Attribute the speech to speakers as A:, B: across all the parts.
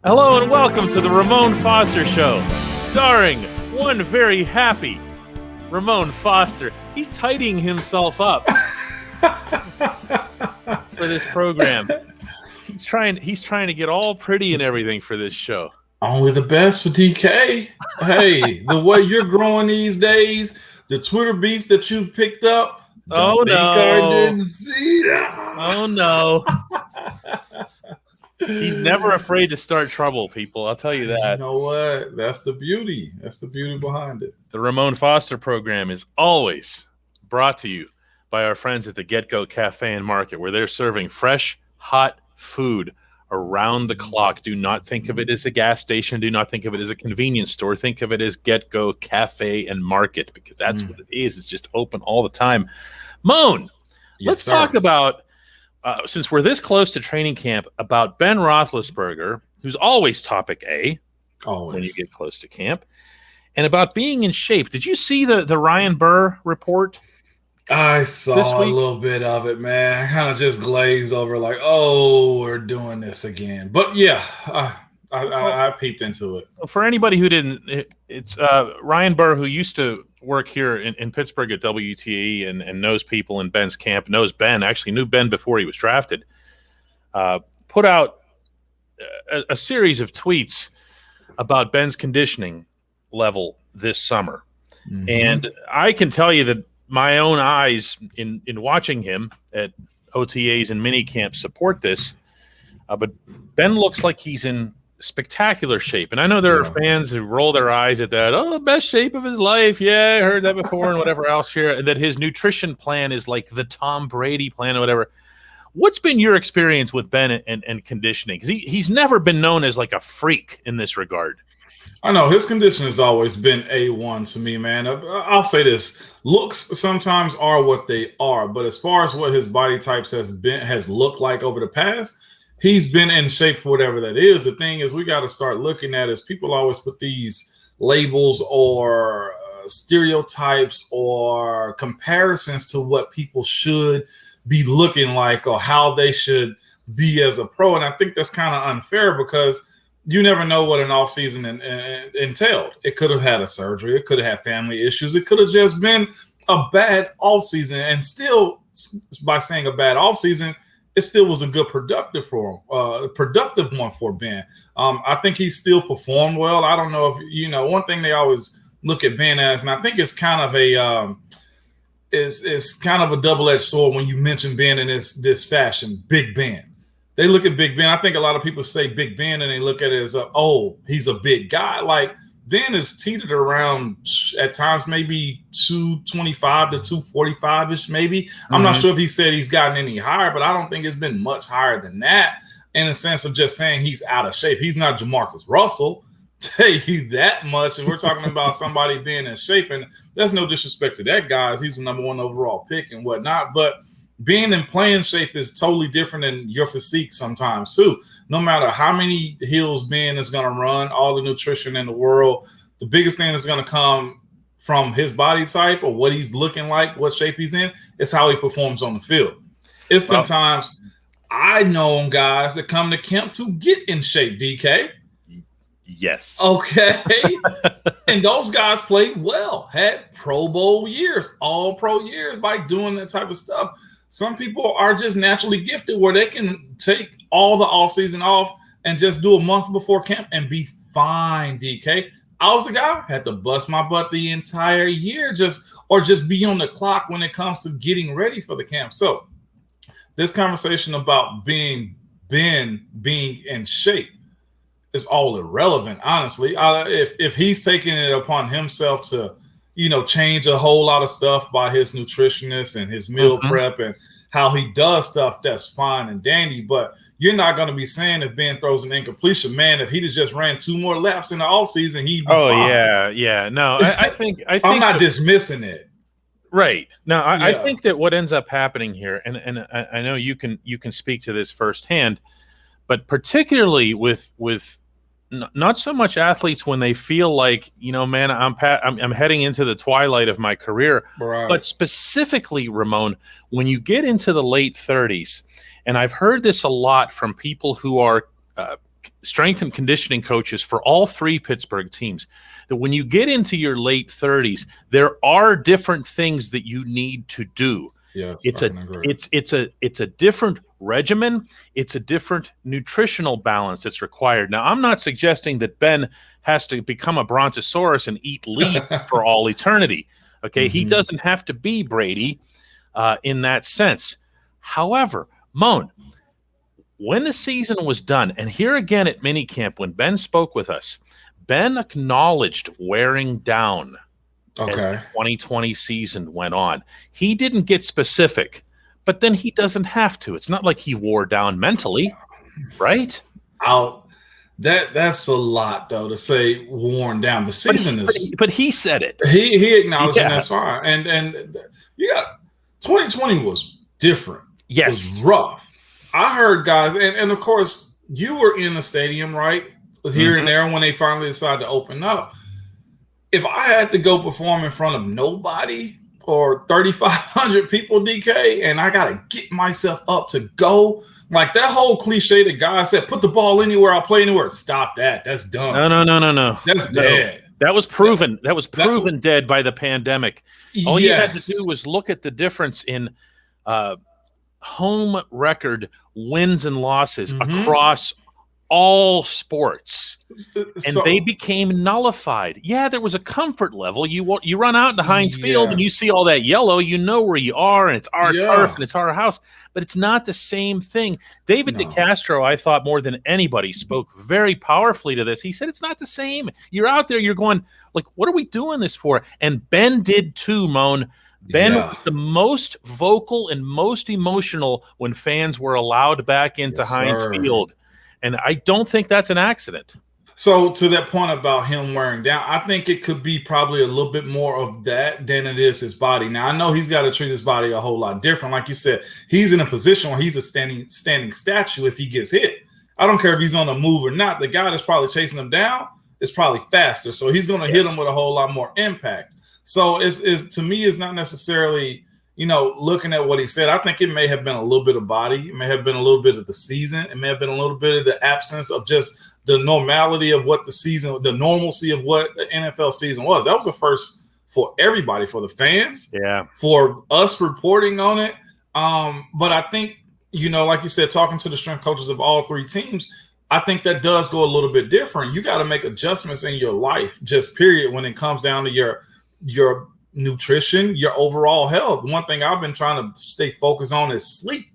A: Hello and welcome to the Ramon Foster Show, starring one very happy Ramon Foster. He's tidying himself up for this program. He's trying to get all pretty and everything for this show.
B: Only the best for DK. Hey, the way you're growing these days, the Twitter beefs that you've picked up.
A: Oh no!
B: I didn't see that.
A: Oh no! He's never afraid to start trouble, people. I'll tell you that.
B: You know what? That's the beauty. That's the beauty behind it.
A: The Ramon Foster program is always brought to you by our friends at the Get Go Cafe and Market, where they're serving fresh, hot food around the clock. Do not think of it as a gas station. Do not think of it as a convenience store. Think of it as Get Go Cafe and Market, because that's what it is. It's just open all the time. Moan, let's talk about, since we're this close to training camp, about Ben Roethlisberger, who's always topic A when you get close to camp, and about being in shape. Did you see the Ryan Burr report?
B: I saw a little bit of it, man. I kind of just glazed over like, oh, we're doing this again. But yeah, I peeped into it.
A: For anybody who didn't, it's Ryan Burr, who used to work here in Pittsburgh at WTE and knows people in Ben's camp, knows Ben, actually knew Ben before he was drafted, put out a series of tweets about Ben's conditioning level this summer. Mm-hmm. And I can tell you that my own eyes in watching him at OTAs and mini camps support this, but Ben looks like he's in spectacular shape. And I know there are fans who roll their eyes at that. Oh, best shape of his life. Yeah, I heard that before and whatever else here. And that his nutrition plan is like the Tom Brady plan or whatever. What's been your experience with Ben and conditioning? Because he's never been known as like a freak in this regard.
B: I know his condition has always been A1 to me, man. I'll say this. Looks sometimes are what they are. But as far as what his body types has looked like over the past, he's been in shape for whatever that is. The thing is, we got to start looking at is people always put these labels or stereotypes or comparisons to what people should be looking like or how they should be as a pro. And I think that's kind of unfair because you never know what an offseason entailed. It could have had a surgery. It could have had family issues. It could have just been a bad offseason. And still, by saying a bad offseason, it still was a good productive one for Ben. I think he still performed well. I don't know if, one thing they always look at Ben as, and I think it's kind of a double-edged sword when you mention Ben in this fashion, Big Ben. They look at Big Ben. I think a lot of people say Big Ben and they look at it as, he's a big guy. Like, Ben is teetered around at times maybe 225 to 245-ish maybe. I'm not sure if he said he's gotten any higher, but I don't think it's been much higher than that in the sense of just saying he's out of shape. He's not Jamarcus Russell, tell you that much. And we're talking about somebody being in shape. And there's no disrespect to that guy. He's the number one overall pick and whatnot. But being in playing shape is totally different than your physique sometimes too. No matter how many hills Ben is going to run, all the nutrition in the world, the biggest thing that's going to come from his body type or what he's looking like, what shape he's in, is how he performs on the field. It's been times I know guys that come to camp to get in shape, DK.
A: Yes.
B: Okay. And those guys played well, had Pro Bowl years, all pro years by doing that type of stuff. Some people are just naturally gifted where they can take all the offseason off and just do a month before camp and be fine, DK. I was a guy had to bust my butt the entire year just be on the clock when it comes to getting ready for the camp. So this conversation about being in shape is all irrelevant, honestly. If he's taking it upon himself to change a whole lot of stuff by his nutritionist and his meal prep and how he does stuff, that's fine and dandy. But you're not going to be saying if Ben throws an incompletion, man, if he just ran 2 more laps in the offseason, he'd be fine.
A: Yeah. No, I think
B: I'm not dismissing it.
A: Right. No, I think that what ends up happening here, and I know you can speak to this firsthand, but particularly with not so much athletes when they feel like, man, I'm heading into the twilight of my career, right. But specifically, Ramon, when you get into the late 30s, and I've heard this a lot from people who are strength and conditioning coaches for all three Pittsburgh teams, that when you get into your late 30s, there are different things that you need to do.
B: Yes,
A: it's a different regimen. It's a different nutritional balance that's required. Now, I'm not suggesting that Ben has to become a brontosaurus and eat leaves for all eternity. Okay, he doesn't have to be Brady in that sense. However, Moan, when the season was done, and here again at minicamp when Ben spoke with us, Ben acknowledged wearing down as the 2020 season went on. He didn't get specific, but then he doesn't have to. It's not like he wore down mentally, right?
B: That's a lot, though, to say worn down. The season
A: but he said it.
B: He acknowledged it, and that's fine. And you got 2020 was different.
A: Yes.
B: It was rough. I heard guys, and of course, you were in the stadium, right? Here and there when they finally decided to open up. If I had to go perform in front of nobody or 3,500 people, DK, and I got to get myself up to go, like that whole cliche that guy said, put the ball anywhere, I'll play anywhere. Stop that. That's dumb.
A: No.
B: That's dead.
A: That was proven. That was proven dead by the pandemic. All you had to do was look at the difference in home record wins and losses across all sports, and they became nullified. Yeah, there was a comfort level. You run out into Heinz Field and you see all that yellow, you know where you are, and it's our turf and it's our house, but it's not the same thing. David DeCastro, I thought more than anybody, spoke very powerfully to this. He said it's not the same. You're out there, you're going, like, what are we doing this for? And Ben did too, Moan. Ben was the most vocal and most emotional when fans were allowed back into Heinz Field. And I don't think that's an accident.
B: So to that point about him wearing down, I think it could be probably a little bit more of that than it is his body. Now, I know he's got to treat his body a whole lot different. Like you said, he's in a position where he's a standing statue if he gets hit. I don't care if he's on the move or not. The guy that's probably chasing him down is probably faster. So he's going to hit him with a whole lot more impact. So it's to me, it's not necessarily – looking at what he said, I think it may have been a little bit of body. It may have been a little bit of the season. It may have been a little bit of the absence of just the normality of what the normalcy of what the NFL season was. That was a first for everybody, for the fans, for us reporting on it. But I think, like you said, talking to the strength coaches of all three teams, I think that does go a little bit different. You got to make adjustments in your life, just period, when it comes down to your nutrition, your overall health. One thing I've been trying to stay focused on is sleep.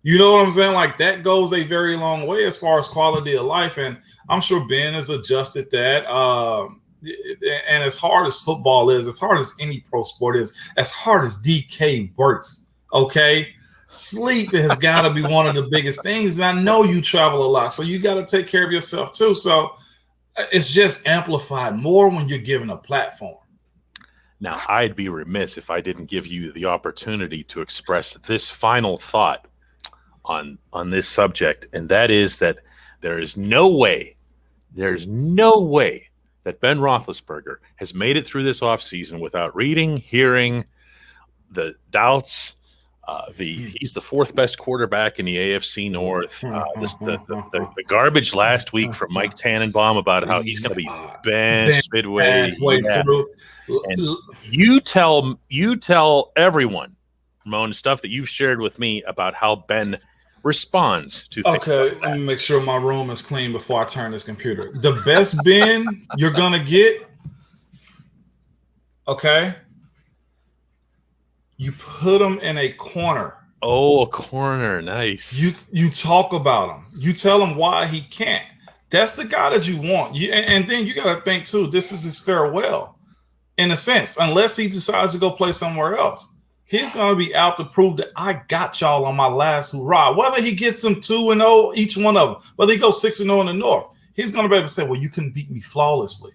B: You know what I'm saying? Like that goes a very long way as far as quality of life. And I'm sure Ben has adjusted that. And as hard as football is, as hard as any pro sport is, as hard as DK works, okay, sleep has got to be one of the biggest things. And I know you travel a lot, so you got to take care of yourself too. So it's just amplified more when you're given a platform.
A: Now, I'd be remiss if I didn't give you the opportunity to express this final thought on this subject, and that is that there's no way that Ben Roethlisberger has made it through this offseason without reading, hearing the doubts. He's the fourth best quarterback in the AFC North. The garbage last week from Mike Tannenbaum about how he's going to be benched midway through. And you tell everyone, Ramon, stuff that you've shared with me about how Ben responds to things.
B: Okay, let me make sure my room is clean before I turn this computer. The best Ben you're gonna get, okay, you put him in a corner.
A: Oh, a corner, nice.
B: You talk about him. You tell him why he can't. That's the guy that you want. And then you got to think too. This is his farewell. In a sense, unless he decides to go play somewhere else, he's going to be out to prove that I got y'all on my last hurrah. Whether he gets them 2-0, each one of them, whether he goes 6-0 in the North, he's going to be able to say, well, you couldn't beat me flawlessly.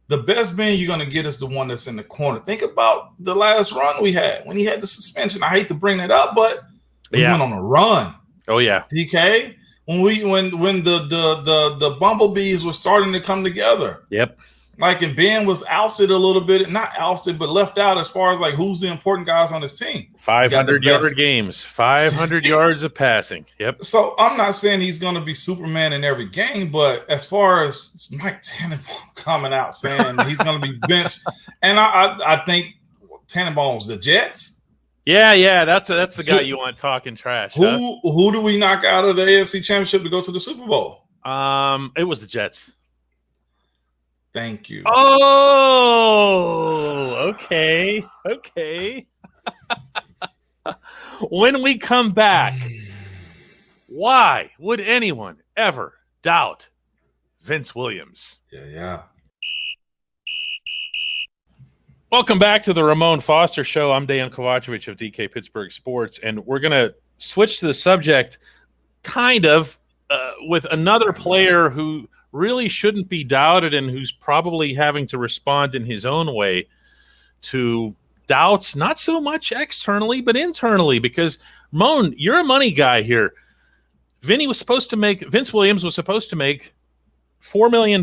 B: The best Ben you're going to get is the one that's in the corner. Think about the last run we had when he had the suspension. I hate to bring that up, but we went on a run.
A: Oh, yeah.
B: DK, when the bumblebees were starting to come together.
A: Yep.
B: Like, and Ben was ousted a little bit, not ousted, but left out as far as like who's the important guys on his team.
A: 500-yard games, 500 yards of passing. Yep.
B: So I'm not saying he's going to be Superman in every game, but as far as Mike Tannenbaum coming out saying he's going to be benched, and I think Tannenbaum's the Jets.
A: Yeah, that's the guy you want talking trash.
B: Who do we knock out of the AFC Championship to go to the Super Bowl?
A: It was the Jets.
B: Thank you.
A: Oh, okay. When we come back, why would anyone ever doubt Vince Williams?
B: Yeah.
A: Welcome back to the Ramon Foster Show. I'm Dejan Kovacevic of DK Pittsburgh Sports, and we're going to switch to the subject kind of with another player who really shouldn't be doubted and who's probably having to respond in his own way to doubts, not so much externally, but internally, because, Ramon, you're a money guy here. Vince Williams was supposed to make $4 million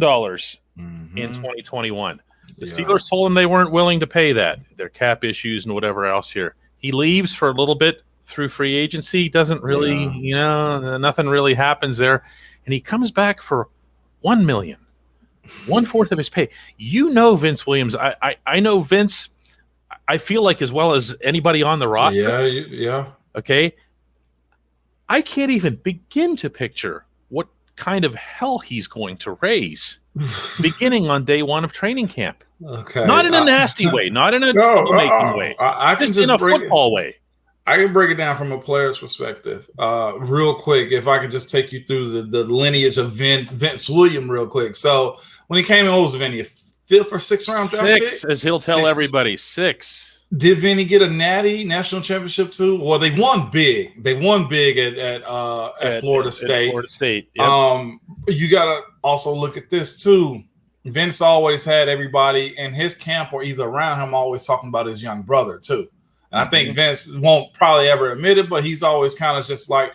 A: in 2021. The Steelers told him they weren't willing to pay that, their cap issues and whatever else here. He leaves for a little bit through free agency, doesn't really, nothing really happens there. And he comes back for $1 million, 1/4 of his pay. Vince Williams. I know Vince, I feel like, as well as anybody on the roster.
B: Yeah.
A: Okay. I can't even begin to picture what kind of hell he's going to raise beginning on day one of training camp.
B: Okay.
A: Not in a nasty way, not in a troublemaking way.
B: I can
A: just in a football way.
B: I can break it down from a player's perspective real quick, if I can just take you through the lineage of Vince Williams real quick. So when he came in, what was Vinny, a 5th or 6th round draft pick?
A: 6, as he'll tell everybody, 6.
B: Did Vinny get a natty national championship too? Well, they won big. They won big at Florida State.
A: Florida State. Yep.
B: You got to also look at this too. Vince always had everybody in his camp or either around him always talking about his young brother too. And I think Vince won't probably ever admit it, but he's always kind of just like,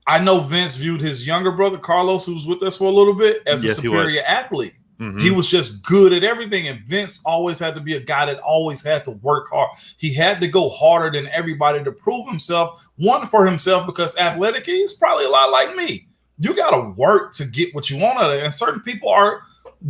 B: I know Vince viewed his younger brother, Carlos, who was with us for a little bit, as a superior athlete. Mm-hmm. He was just good at everything. And Vince always had to be a guy that always had to work hard. He had to go harder than everybody to prove himself, one for himself, because athletic, he's probably a lot like me. You got to work to get what you want out of it. And certain people are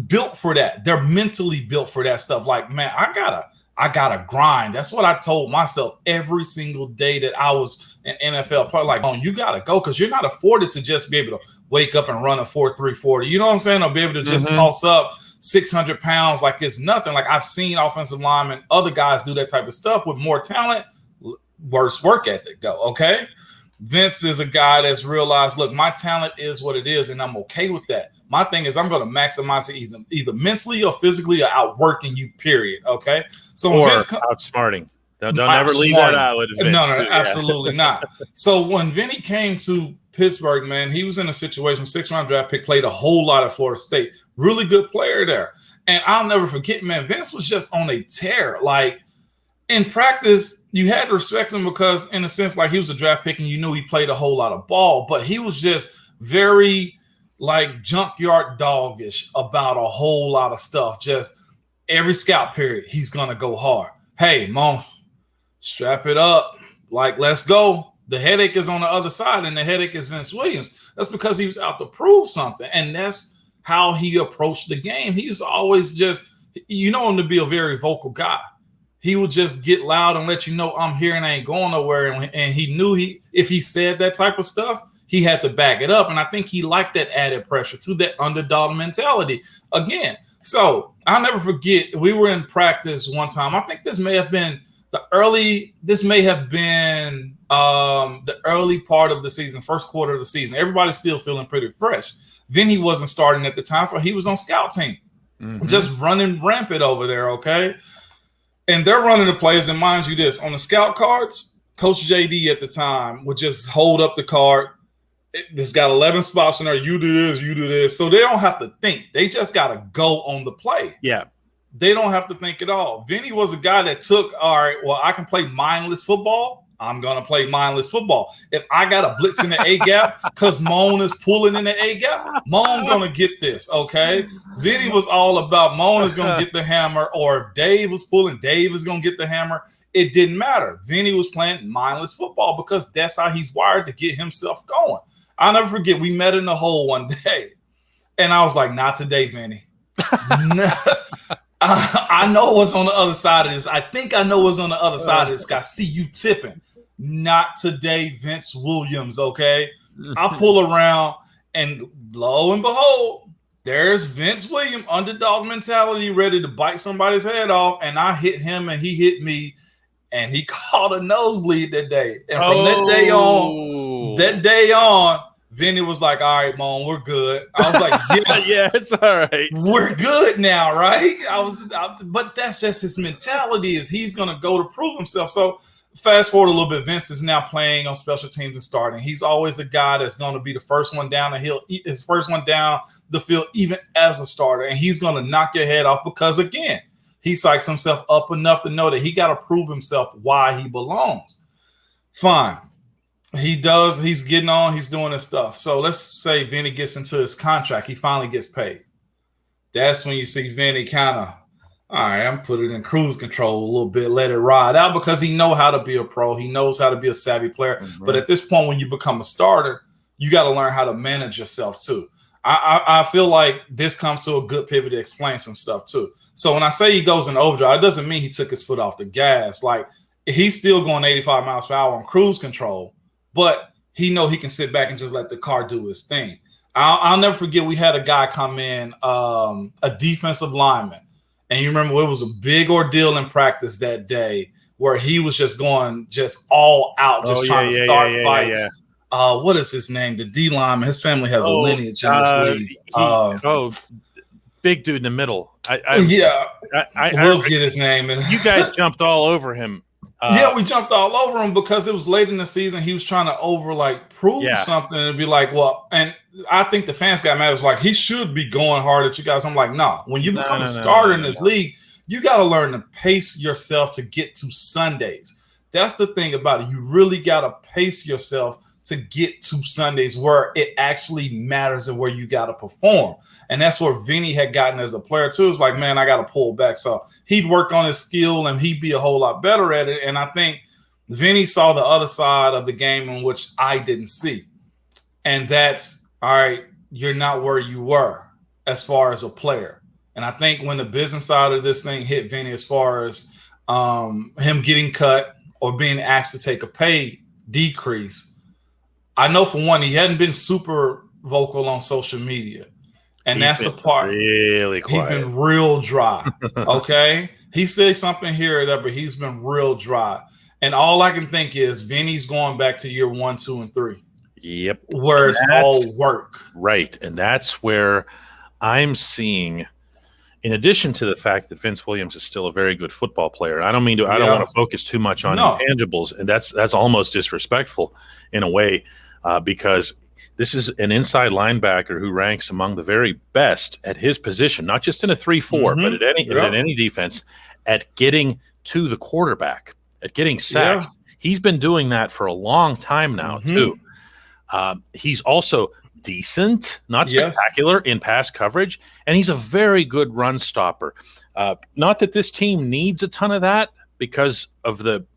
B: built for that. They're mentally built for that stuff. Like, man, I gotta grind. That's what I told myself every single day that I was an NFL player. Like, you gotta go, because you're not afforded to just be able to wake up and run a 4.3 40. You know what I'm saying? Or be able to just toss up 600 pounds like it's nothing. Like, I've seen offensive linemen, other guys do that type of stuff with more talent, worse work ethic though. Okay. Vince is a guy that's realized, look, my talent is what it is, and I'm okay with that. My thing is I'm going to maximize it either mentally or physically or outworking you, period. Okay. So
A: or outsmarting. Don't ever leave that out with Vince.
B: No, absolutely not. So when Vinny came to Pittsburgh, man, he was in a situation, 6th round draft pick, played a whole lot at Florida State. Really good player there. And I'll never forget, man, Vince was just on a tear. Like, in practice, you had to respect him because, in a sense, like, he was a draft pick and you knew he played a whole lot of ball, but he was just very, like, junkyard doggish about a whole lot of stuff. Just every scout period, he's going to go hard. Hey, Mom, strap it up. Like, let's go. The headache is on the other side, and the headache is Vince Williams. That's because he was out to prove something, and that's how he approached the game. He was always just, you know him to be a very vocal guy. He would just get loud and let you know, I'm here and I ain't going nowhere. And he knew if he said that type of stuff, he had to back it up. And I think he liked that added pressure to that underdog mentality again. So I'll never forget, we were in practice one time. I think this may have been the early part of the season, first quarter of the season. Everybody's still feeling pretty fresh. Vinny wasn't starting at the time, so he was on scout team, just running rampant over there, okay? And they're running the plays, and mind you this, on the scout cards, Coach JD at the time would just hold up the card. It's got 11 spots in there. You do this, you do this. So they don't have to think. They just got to go on the play.
A: Yeah.
B: They don't have to think at all. Vinny was a guy that took, all right, well, I can play mindless football, I'm going to play mindless football. If I got a blitz in the A-gap because Moan is pulling in the A-gap, Moan going to get this, okay? Vinny was all about Moan is going to get the hammer, or if Dave was pulling, Dave is going to get the hammer. It didn't matter. Vinny was playing mindless football because that's how he's wired to get himself going. I'll never forget, we met in the hole one day, and I was like, not today, Vinny. I know what's on the other side of this. I think I know what's on the other side of this. I see you tipping. Not today, Vince Williams, okay? I pull around, and lo and behold, there's Vince Williams, underdog mentality, ready to bite somebody's head off, and I hit him, and he hit me, and he caught a nosebleed that day. And from that day on, Vinny was like, all right, Mom, we're good. I was like, yeah,
A: yeah, it's all right.
B: We're good now, right? But that's just his mentality, is he's going to go to prove himself. So fast forward a little bit, Vince is now playing on special teams and starting. He's always a guy that's going to be the first one down the hill, his first one down the field, even as a starter. And he's going to knock your head off because, again, he psychs himself up enough to know that he got to prove himself why he belongs. Fine. He does. He's getting on. He's doing his stuff. So let's say Vinny gets into his contract. He finally gets paid. That's when you see Vinny kind of, all right, I'm putting in cruise control a little bit, let it ride out, because he knows how to be a pro. He knows how to be a savvy player. Mm-hmm. But at this point, when you become a starter, you got to learn how to manage yourself too. I feel like this comes to a good pivot to explain some stuff too. So when I say he goes in overdrive, it doesn't mean he took his foot off the gas. Like, he's still going 85 miles per hour on cruise control, but he know he can sit back and just let the car do his thing. I'll never forget, we had a guy come in, a defensive lineman, and you remember it was a big ordeal in practice that day where he was just going just all out, just trying to start fights. Yeah. What is his name? The D lineman. His family has a lineage in this league.
A: Big dude in the middle.
B: We'll get his name.
A: You guys jumped all over him.
B: We jumped all over him because it was late in the season. He was trying to prove something and be like, well, and I think the fans got mad. It was like, he should be going hard at you guys. I'm like, nah, when you become a starter in this league, you got to learn to pace yourself to get to Sundays. That's the thing about it. You really got to pace yourself to get to Sundays where it actually matters and where you got to perform. And that's where Vinny had gotten as a player too. It's like, man, I got to pull back. So he'd work on his skill and he'd be a whole lot better at it. And I think Vinny saw the other side of the game in which I didn't see. And that's, all right, you're not where you were as far as a player. And I think when the business side of this thing hit Vinny, as far as him getting cut or being asked to take a pay decrease, I know for one, he hadn't been super vocal on social media. And that's the part.
A: Really quiet.
B: He's been real dry. Okay. He said something here or there, but he's been real dry. And all I can think is Vinny's going back to year 1, 2, and 3.
A: Yep.
B: Where it's all work.
A: Right. And that's where I'm seeing, in addition to the fact that Vince Williams is still a very good football player, I don't want to focus too much on intangibles. And that's almost disrespectful in a way, because this is an inside linebacker who ranks among the very best at his position, not just in a 3-4, but at any defense, at getting to the quarterback, at getting sacks. Yeah. He's been doing that for a long time now, too. He's also decent, not spectacular in pass coverage, and he's a very good run stopper. Not that this team needs a ton of that because of the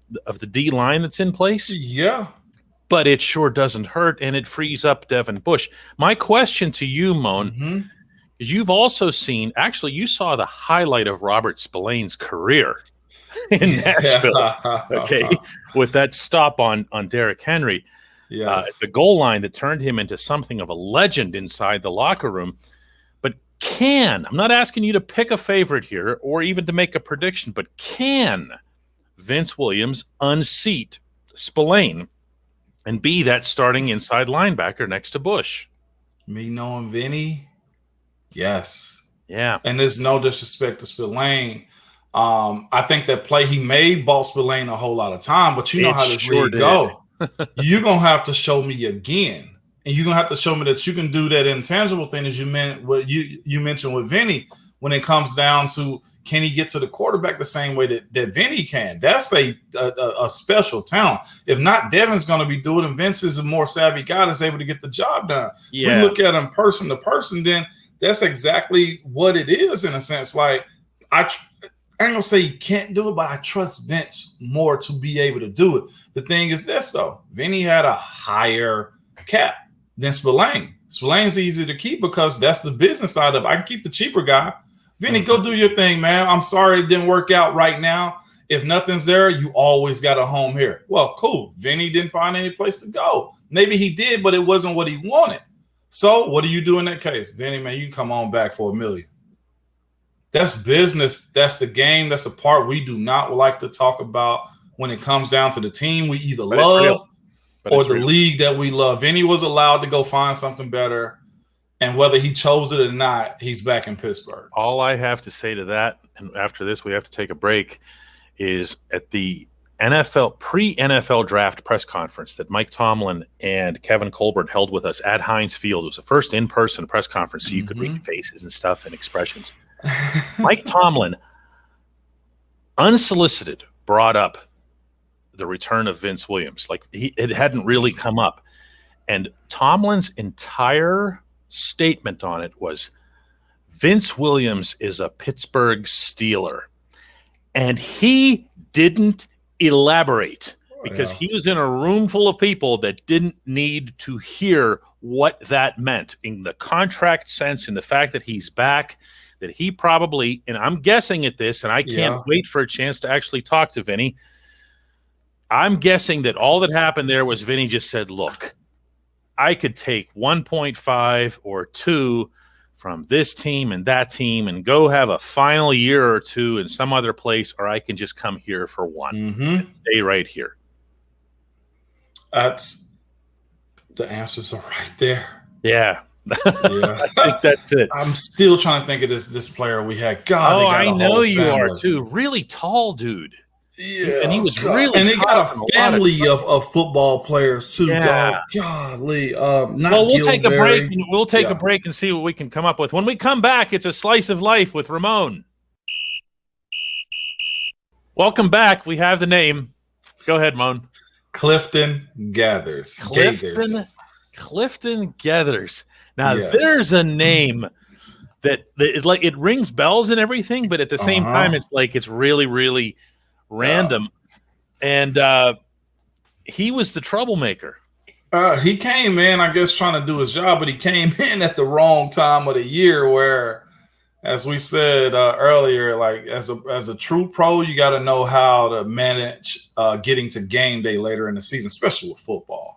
A: D line that's in place.
B: Yeah.
A: But it sure doesn't hurt, and it frees up Devin Bush. My question to you, Moan, is you've also seen – actually, you saw the highlight of Robert Spillane's career in Nashville, with that stop on Derrick Henry at the goal line that turned him into something of a legend inside the locker room. But I'm not asking you to pick a favorite here or even to make a prediction, but can Vince Williams unseat Spillane and be that starting inside linebacker next to Bush?
B: Me knowing Vinny, yes.
A: Yeah.
B: And there's no disrespect to Spillane. I think that play he made bought Spillane a whole lot of time, but you know how this league go. You're going to have to show me again. And you're going to have to show me that you can do that intangible thing as you mentioned with Vinny, when it comes down to can he get to the quarterback the same way that Vinny can. That's a special talent. If not, Devin's going to be doing it, and Vince is a more savvy guy that's able to get the job done.
A: Yeah.
B: We look at him person to person, then that's exactly what it is in a sense. Like, I ain't gonna say he can't do it, but I trust Vince more to be able to do it. The thing is this, though. Vinny had a higher cap than Spillane. Spillane's easy to keep because that's the business side of it. I can keep the cheaper guy. Vinny, go do your thing, man. I'm sorry it didn't work out right now. If nothing's there, you always got a home here. Well, cool. Vinny didn't find any place to go. Maybe he did, but it wasn't what he wanted. So what do you do in that case? Vinny, man, you can come on back for $1 million. That's business. That's the game. That's the part we do not like to talk about when it comes down to the team we either love or the league that we love. Vinny was allowed to go find something better, and whether he chose it or not, he's back in Pittsburgh.
A: All I have to say to that, and after this we have to take a break, is at the pre-NFL draft press conference that Mike Tomlin and Kevin Colbert held with us at Heinz Field. It was the first in-person press conference, so you could read faces and stuff and expressions. Mike Tomlin, unsolicited, brought up the return of Vince Williams. Like, it hadn't really come up. And Tomlin's entire statement on it was, Vince Williams is a Pittsburgh Steeler. And he didn't elaborate because he was in a room full of people that didn't need to hear what that meant in the contract sense, in the fact that he's back, that he probably, and I'm guessing at this, and I can't wait for a chance to actually talk to Vinny. I'm guessing that all that happened there was Vinny just said, look, I could take 1.5 or 2 from this team and that team and go have a final year or 2 in some other place, or I can just come here for 1 and stay right here.
B: That's the answers are right there.
A: Yeah. I think that's it.
B: I'm still trying to think of this player we had. God,
A: I know you are too. Really tall dude.
B: Yeah,
A: and he was really,
B: and they got a family of football players too. Yeah. Golly,
A: we'll take a break. We'll take a break and see what we can come up with. When we come back, it's a slice of life with Ramon. Welcome back. We have the name. Go ahead, Mon.
B: Clifton Geathers.
A: Clifton Geathers. Now, there's a name that it rings bells and everything, but at the same time, it's like it's really, really random. And he was the troublemaker.
B: He came in, I guess, trying to do his job, but he came in at the wrong time of the year where, as we said earlier, like as a true pro, you got to know how to manage getting to game day later in the season, especially with football.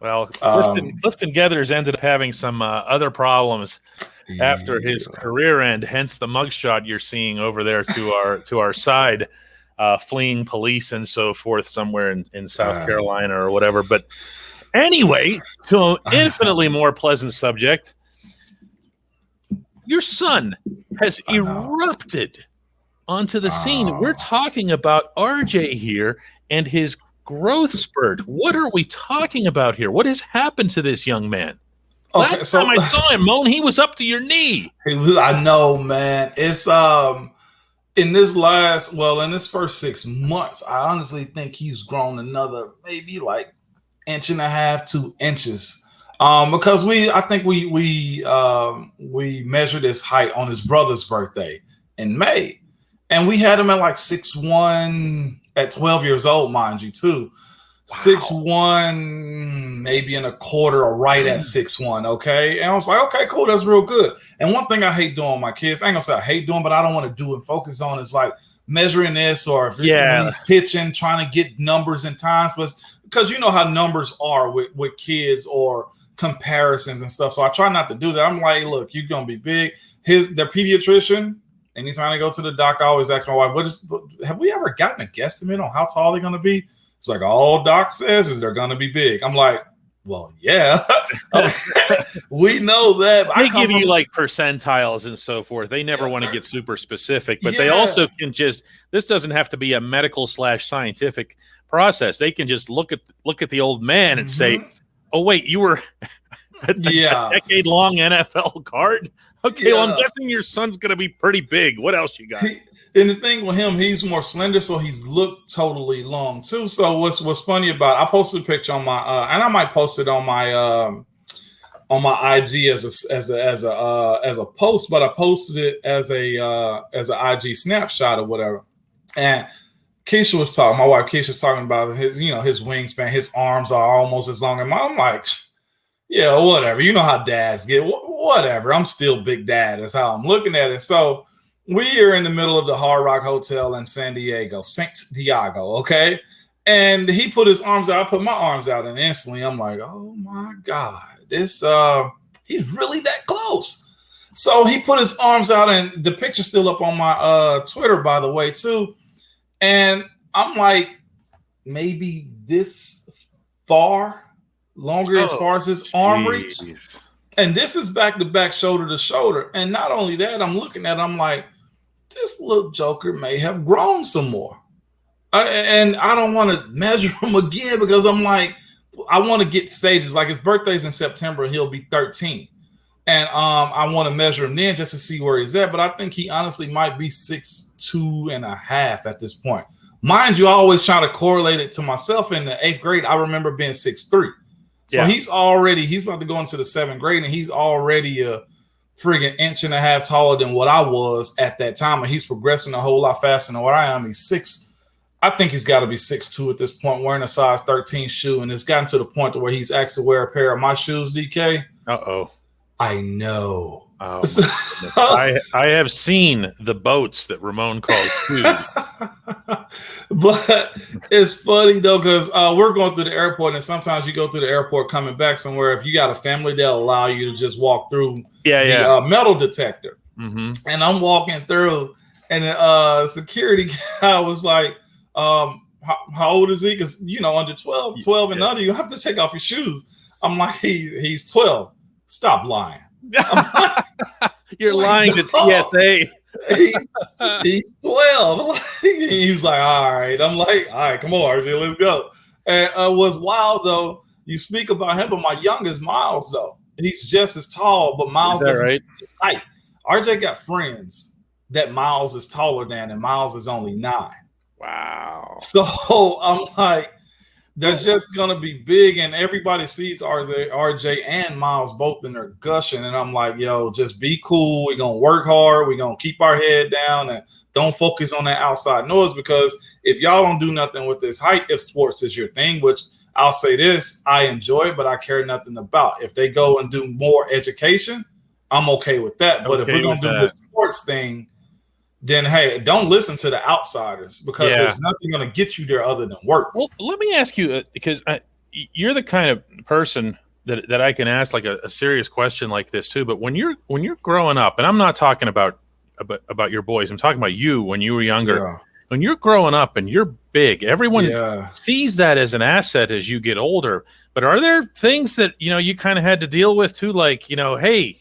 A: Well, Clifton Geathers ended up having some other problems after his career end, hence the mugshot you're seeing over there to our side, fleeing police and so forth somewhere in South Carolina or whatever. But anyway, to an infinitely more pleasant subject, your son has erupted onto the scene. We're talking about RJ here and his growth spurt. What are we talking about here? What has happened to this young man? Last time I saw him, Moan, he was up to your knee.
B: I know, man. It's in this first 6 months, I honestly think he's grown another maybe like 1.5 to 2 inches. Because I think we measured his height on his brother's birthday in May, and we had him at like 6'1". At 12 years old, mind you, too. 6'1", maybe and a quarter, or right at 6'1", okay? And I was like, okay, cool, that's real good. And one thing I hate doing with my kids, I ain't gonna say I hate doing, but I don't want to do and focus on is like measuring this, or if when he's pitching, trying to get numbers and times, but because you know how numbers are with kids or comparisons and stuff. So I try not to do that. I'm like, look, you're gonna be big. Their pediatrician, anytime I go to the doc, I always ask my wife, have we ever gotten a guesstimate on how tall they're going to be? It's like, all doc says is they're going to be big. I'm like, well, yeah. We know that.
A: They give you like percentiles and so forth. They never want to get super specific, but they also can this doesn't have to be a medical/scientific process. They can just look at the old man and say, oh, wait, you were a decade-long NFL guard? Okay, well, I'm guessing your son's going to be pretty big. What else you got?
B: And the thing with him, he's more slender, so he's looked totally long too. So what's funny about I posted a picture on my and I might post it on my IG as a post, but I posted it as an IG snapshot or whatever. And Keisha was talking, my wife Keisha was talking about his wingspan, his arms are almost as long as mine. I'm like, yeah, whatever. You know how dads get. Whatever. I'm still big dad. That's how I'm looking at it. So we are in the middle of the Hard Rock Hotel in St. Diego, okay? And he put his arms out. I put my arms out, and instantly I'm like, oh, my God. He's really that close. So he put his arms out, and the picture's still up on my Twitter, by the way, too. And I'm like, maybe this far longer as far as his arm reach. And this is back to back, shoulder to shoulder. And not only that, I'm looking at it, I'm like, this little joker may have grown some more. And I don't want to measure him again because I'm like, I want to get stages. Like his birthday's in September, he'll be 13. And I want to measure him then just to see where he's at. But I think he honestly might be 6'2.5" at this point. Mind you, I always try to correlate it to myself. In the 8th grade, I remember being 6'3". So he's about to go into the 7th grade, and he's already a friggin' 1.5 inches taller than what I was at that time. And he's progressing a whole lot faster than what I am. I think he's got to be 6'2" at this point, wearing a size 13 shoe. And it's gotten to the point to where he's asked to wear a pair of my shoes, DK.
A: Uh-oh.
B: I know.
A: Oh, I have seen the boats that Ramon calls shoes.
B: But it's funny, though, because we're going through the airport, and sometimes you go through the airport coming back somewhere. If you got a family, they'll allow you to just walk through the metal detector. Mm-hmm. And I'm walking through, and the security guy was like, how old is he? Because, under 12 and under, you have to take off your shoes. I'm like, he's 12. Stop lying.
A: You're lying to TSA.
B: He's 12. He was like, all right. I'm like, all right, come on, RJ, let's go. And what's wild, though, you speak about him, but my youngest, Miles, though, he's just as tall, but Miles is right? Height. RJ got friends that Miles is taller than, and Miles is only 9.
A: Wow.
B: So I'm like, they're just going to be big, and everybody sees RJ and Miles both in their gushing, and I'm like, yo, just be cool. We're going to work hard. We're going to keep our head down and don't focus on that outside noise, because if y'all don't do nothing with this height, if sports is your thing, which I'll say this, I enjoy it, but I care nothing about. If they go and do more education, I'm okay with that. But if we're going to do the sports thing, then, hey, don't listen to the outsiders, because there's nothing going to get you there other than work.
A: Well, let me ask you, because you're the kind of person that I can ask like a serious question like this too. But when you're growing up, and I'm not talking about your boys, I'm talking about you when you were younger. Yeah. When you're growing up and you're big, everyone sees that as an asset as you get older. But are there things that you kind of had to deal with too, like hey,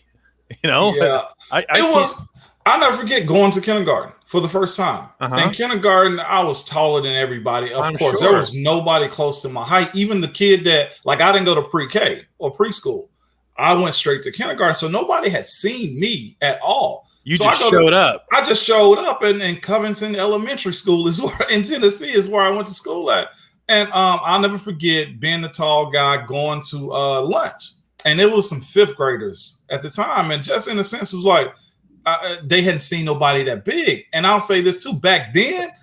B: I'll never forget going to kindergarten for the first time. In kindergarten, I was taller than everybody. Of course, there was nobody close to my height. Even the kid that, I didn't go to pre-K or preschool. I went straight to kindergarten, so nobody had seen me at all.
A: You just showed up.
B: I just showed up, and Covington Elementary School in Tennessee is where I went to school at. And I'll never forget being the tall guy going to lunch. And it was some 5th graders at the time. And just in a sense, it was like, they hadn't seen nobody that big. And I'll say this too, back then,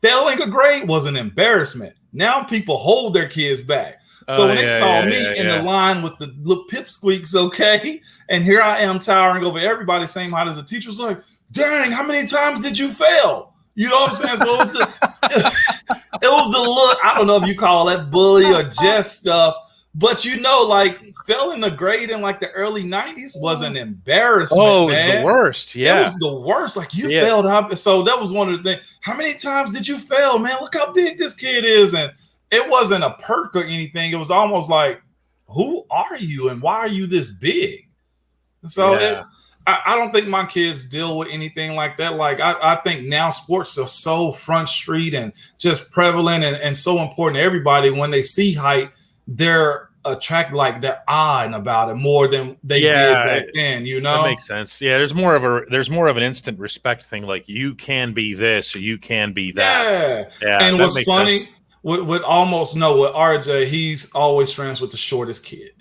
B: failing a grade was an embarrassment. Now people hold their kids back. So when they saw me in the line with the little pipsqueaks, okay, and here I am towering over everybody, same height as the teacher's like, dang, how many times did you fail? You know what I'm saying? So it was the look, I don't know if you call that bully or jest stuff, but failing the grade in the early 90s was an embarrassment.
A: Oh, it was the worst. Yeah.
B: It was the worst. You failed up. So that was one of the things. How many times did you fail, man? Look how big this kid is. And it wasn't a perk or anything. It was almost like, who are you and why are you this big? So I don't think my kids deal with anything like that. I think now sports are so front street and just prevalent and so important to everybody. When they see height, they're attract like that eye about it more than they did back then. You know,
A: that makes sense. Yeah, there's more of an instant respect thing. Like you can be this or you can be that.
B: Yeah. And what's funny with RJ, he's always friends with the shortest kid.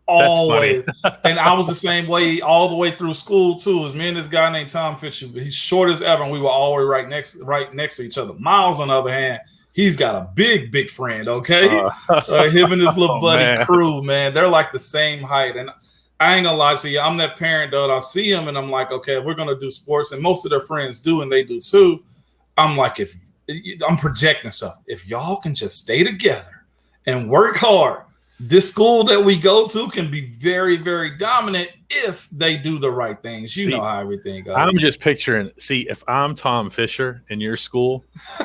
B: Always. And I was the same way all the way through school too. It was me and this guy named Tom Fisher. He's short as ever, and we were always right next to each other. Miles, on the other hand, he's got a big friend. Okay, him and his little buddy crew, man, they're like the same height. And I ain't gonna lie to you, I'm that parent though. I see him, and I'm like, okay, if we're gonna do sports, and most of their friends do, and they do too. I'm like, if I'm projecting stuff, if y'all can just stay together and work hard, this school that we go to can be very, very dominant if they do the right things. You know how everything goes.
A: I'm just picturing, if I'm Tom Fisher in your school,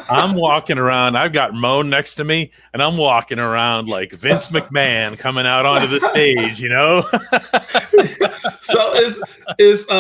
A: I'm walking around, I've got Ramon next to me, and I'm walking around like Vince McMahon coming out onto the stage, you know?
B: So it's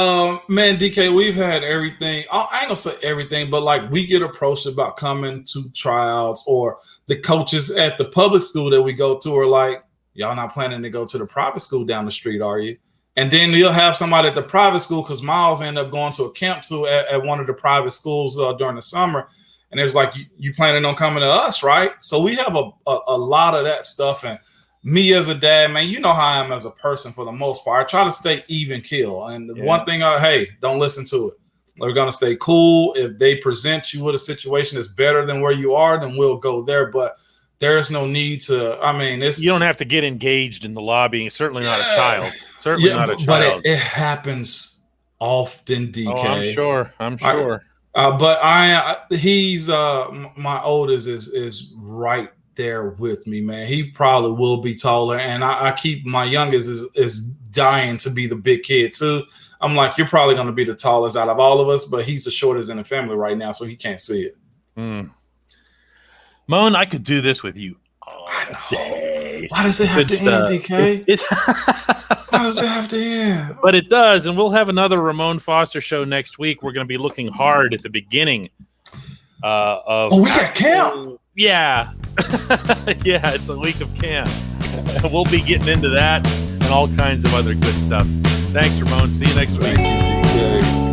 B: man, DK, we've had everything. I ain't gonna say everything, but like we get approached about coming to tryouts, or the coaches at the public school that we go to are like, y'all not planning to go to the private school down the street, are you? And then you'll have somebody at the private school, because Miles ended up going to a camp too at one of the private schools during the summer. And it was like, you planning on coming to us, right? So we have a lot of that stuff. And me as a dad, man, you know how I am as a person for the most part. I try to stay even keel. And the one thing, hey, don't listen to it. We're going to stay cool. If they present you with a situation that's better than where you are, then we'll go there. But there's no need to, you
A: don't have to get engaged in the lobbying. Certainly not a child. Certainly not a child.
B: But it happens often, DK.
A: Oh, I'm sure.
B: But he's my oldest is right there with me, man. He probably will be taller, and I keep my youngest is dying to be the big kid too. I'm like, you're probably going to be the tallest out of all of us, but he's the shortest in the family right now, so he can't see it.
A: Mon, I could do this with you all day.
B: Why does it have to end, DK? Why does it have to end?
A: But it does, and we'll have another Ramon Foster show next week. We're going to be looking hard at the beginning of.
B: Oh, we got camp.
A: Yeah, yeah, it's a week of camp. We'll be getting into that and all kinds of other good stuff. Thanks, Ramon. See you next week.
B: Thank you, DK.